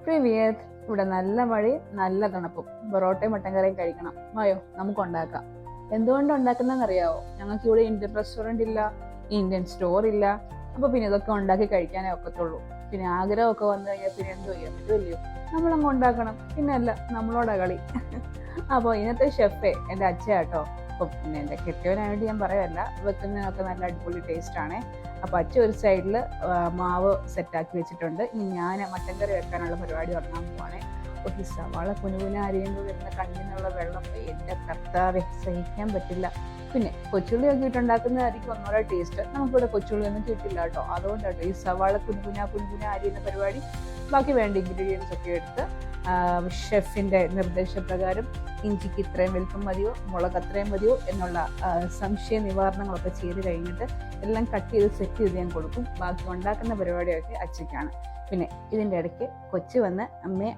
പ്രിവിയത്. ഇവിടെ നല്ല മഴയും നല്ല തണുപ്പും. പൊറോട്ടയും മട്ടൻ കറിയും കഴിക്കണം. വായോ, നമുക്ക് ഉണ്ടാക്കാം. എന്തുകൊണ്ട് ഉണ്ടാക്കുന്നതെന്നറിയാവോ? ഞങ്ങൾക്ക് ഇവിടെ ഇന്ത്യൻ റെസ്റ്റോറൻറ്റ് ഇല്ല, ഇന്ത്യൻ സ്റ്റോർ ഇല്ല. അപ്പൊ പിന്നെ ഇതൊക്കെ ഉണ്ടാക്കി കഴിക്കാനേ ഒക്കത്തുള്ളൂ. പിന്നെ ആഗ്രഹമൊക്കെ വന്നു കഴിഞ്ഞാൽ പിന്നെ എന്തോ ചെയ്യാൻ പറ്റുമല്ലയോ? നമ്മളങ്ങ് ഉണ്ടാക്കണം. പിന്നെ അല്ല, നമ്മളോടാ കളി. അപ്പോൾ ഇന്നത്തെ ഷെഫേ എൻ്റെ അച്ഛയാട്ടോ. അപ്പം പിന്നെ എൻ്റെ കെട്ടിയവനായിട്ട് ഞാൻ പറയല്ല, വെക്കുന്നതിനൊക്കെ നല്ല അടിപൊളി ടേസ്റ്റ് ആണ്. അപ്പോൾ അച്ഛൻ ഒരു സൈഡിൽ മാവ് സെറ്റാക്കി വെച്ചിട്ടുണ്ട്. ഇനി ഞാൻ മട്ടൻ കറി വെക്കാനുള്ള പരിപാടി തുടങ്ങാൻ പോവാണേ. ഒരു സവാള കുനുകുന അരിയുമ്പോൾ വരുന്ന കണ്ണിനുള്ള വെള്ളം എൻ്റെ കർത്താവെ സഹിക്കാൻ പറ്റില്ല. പിന്നെ കൊച്ചുള്ളി ഒക്കെ ഇട്ടുണ്ടാക്കുന്നതായിരിക്കും ഒന്നുകൂടെ ടേസ്റ്റ്. നമുക്കിവിടെ കൊച്ചുള്ളി ഒന്നും കിട്ടില്ല കേട്ടോ. അതുകൊണ്ടാട്ടോ ഈ സവാള കുനുകുന അരിയുന്ന പരിപാടി. ബാക്കി വേണ്ട ഇൻഗ്രീഡിയൻസ് ഒക്കെ എടുത്ത് ഷെഫിൻ്റെ നിർദ്ദേശപ്രകാരം ഇഞ്ചിക്ക് ഇത്രയും വലുപ്പം മതിയോ, മുളക് അത്രയും മതിയോ എന്നുള്ള സംശയ നിവാരണങ്ങളൊക്കെ ചെയ്ത് കഴിഞ്ഞിട്ട് എല്ലാം കട്ട് ചെയ്ത് സെറ്റ് ചെയ്ത് ഞാൻ കൊടുക്കും. ബാക്കി ഉണ്ടാക്കുന്ന പരിപാടിയൊക്കെ അച്ഛയ്ക്കാണ്. പിന്നെ ഇതിൻ്റെ ഇടയ്ക്ക് കൊച്ചു വന്ന്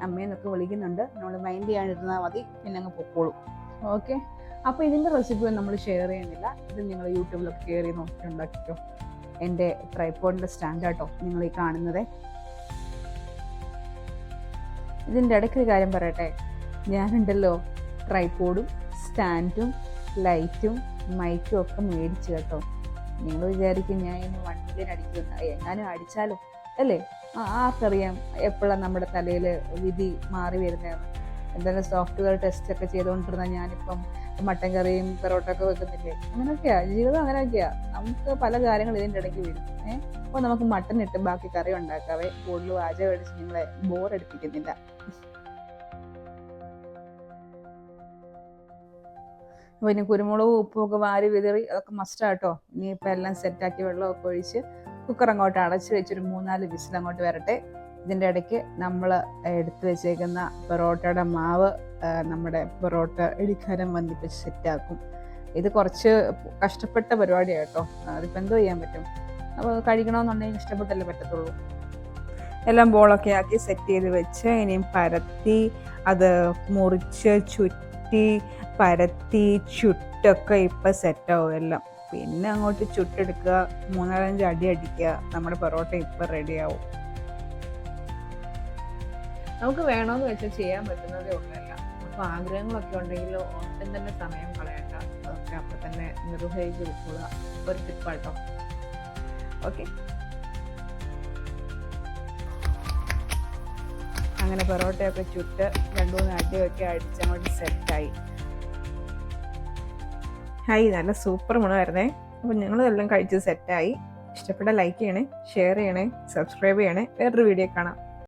അമ്മയെന്നൊക്കെ വിളിക്കുന്നുണ്ട്. നമ്മൾ മൈൻഡ് ചെയ്യാണ്ടിരുന്നാൽ മതി, പിന്നെ അങ്ങ് പൊക്കോളും. ഓക്കെ. അപ്പോൾ ഇതിൻ്റെ റെസിപ്പി നമ്മൾ ഷെയർ ചെയ്യുന്നില്ല. ഇത് നിങ്ങൾ യൂട്യൂബിലൊക്കെ കയറി നോക്കി ഉണ്ടാക്കിക്കോ. എൻ്റെ ട്രൈപോഡിൻ്റെ സ്റ്റാൻഡാട്ടോ നിങ്ങൾ ഈ കാണുന്നത്. ഇതിൻ്റെ ഇടയ്ക്ക് ഒരു കാര്യം പറയട്ടെ. ഞാനുണ്ടല്ലോ ട്രൈപോഡും സ്റ്റാൻഡും ലൈറ്റും മൈക്കും ഒക്കെ മേടിച്ചു കേട്ടോ. നിങ്ങൾ വിചാരിക്കും ഞാൻ ഇനി 1 മില്യൺ അടിക്കുന്ന, എങ്ങാനും അടിച്ചാലോ അല്ലേ? ആർക്കറിയാം എപ്പോഴാണ് നമ്മുടെ തലയിൽ വിധി മാറി വരുന്നതെന്ന്. എന്തായാലും സോഫ്റ്റ്വെയർ ടെസ്റ്റ് ഒക്കെ ചെയ്തുകൊണ്ടിരുന്ന ഞാനിപ്പം മട്ടൻ കറിയും പൊറോട്ട ഒക്കെ വെക്കുന്നില്ലേ. അങ്ങനെയൊക്കെയാ ജീവിതം, അങ്ങനെയൊക്കെയാ. നമുക്ക് പല കാര്യങ്ങൾ ഇതിൻ്റെ ഇടയ്ക്ക് വരും. അപ്പോൾ നമുക്ക് മട്ടൻ ഇട്ട് ബാക്കി കറി ഉണ്ടാക്കാവേ. കൂടുതൽ വാചകം അടിച്ച് നിങ്ങളെ ബോറടിപ്പിക്കുന്നില്ല. അപ്പോൾ ഇനി കുരുമുളകും ഉപ്പും ഒക്കെ വാരി വിതറി അതൊക്കെ മസ്റ്റാട്ടോ. ഇനിയിപ്പോൾ എല്ലാം സെറ്റാക്കി വെള്ളമൊക്കെ ഒഴിച്ച് കുക്കർ അങ്ങോട്ട് അടച്ച് വെച്ചൊരു 3-4 വിസിൽ അങ്ങോട്ട് വരട്ടെ. ഇതിൻ്റെ ഇടയ്ക്ക് നമ്മൾ എടുത്തു വെച്ചേക്കുന്ന പൊറോട്ടയുടെ മാവ് നമ്മുടെ പൊറോട്ട ഇടിക്കാരം വന്നിപ്പിച്ച് സെറ്റാക്കും. ഇത് കുറച്ച് കഷ്ടപ്പെട്ട പരിപാടിയാണ് കേട്ടോ. അതിപ്പോൾ എന്തോ ചെയ്യാൻ പറ്റും. അപ്പോൾ കഴിക്കണമെന്നുണ്ടെങ്കിൽ ഇഷ്ടപ്പെട്ടല്ലേ പറ്റത്തുള്ളൂ. എല്ലാം ബോളൊക്കെ ആക്കി സെറ്റ് ചെയ്ത് വെച്ച് ഇനിയും പരത്തി അത് മുറിച്ച് ചുറ്റി പരത്തി ചുട്ടൊക്കെ ഇപ്പം സെറ്റാവും എല്ലാം. പിന്നെ അങ്ങോട്ട് ചുട്ടെടുക്കുക, 3-4 അടി അടിക്കുക. നമ്മുടെ പൊറോട്ട ഇപ്പം റെഡിയാവും. നമുക്ക് വേണമെന്ന് വെച്ചാൽ ചെയ്യാൻ പറ്റുന്നതേ ഉള്ളല്ല. അപ്പോൾ ആഗ്രഹങ്ങളൊക്കെ ഉണ്ടെങ്കിൽ ഒട്ടും തന്നെ സമയം കളയണ്ട. അതൊക്കെ അപ്പം തന്നെ നിർവഹിച്ച് വെക്കുക. ഒരു ടിപ്പാട്ടോ. ഓക്കെ. അങ്ങനെ പൊറോട്ടയൊക്കെ ചുട്ട് 2-3 അടിയൊക്കെ അടിച്ചങ്ങോട്ട് സെറ്റായി. നല്ല സൂപ്പർ മണമായിരുന്നേ. അപ്പം ഞങ്ങളെല്ലാം കഴിച്ച് സെറ്റായി. ഇഷ്ടപ്പെട്ട ലൈക്ക് ചെയ്യണേ, ഷെയർ ചെയ്യണേ, സബ്സ്ക്രൈബ് ചെയ്യണേ. വേറൊരു വീഡിയോ കാണാം.